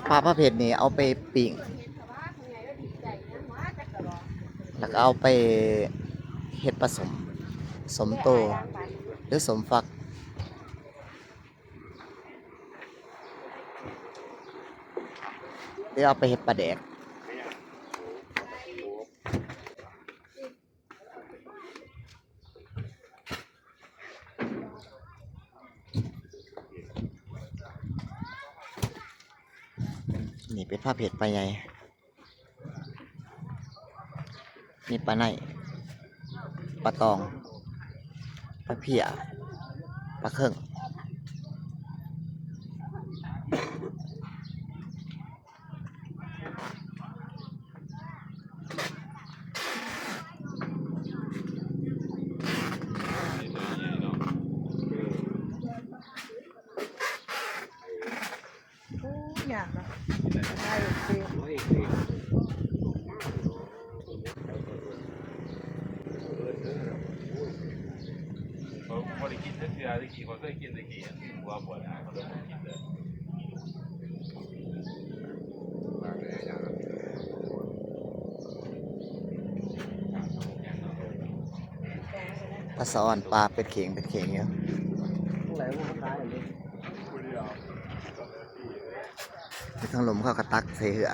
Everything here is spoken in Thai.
ปลาประเภทนี้เอาไปปิ้งแล้วก็เอาไปเฮ็ดผสมสมโตหรือสมฟักหรือเอาไปเฮ็ดปลาแดกนี่เป็นผ้าเผ็ดปลาใหญ่นี่ปลาไหนปลาตองปลาเพียปลาเข่งอย่างนะได้สิพอได้กินเทื่อได้กี่คนเคยกินได้กี่หัวปวดเขาเริ่มกินเลยปลาสะออนปลาเป็นเข่งเยอะที่ทั้งลมเข้ากระตักใส่เหือ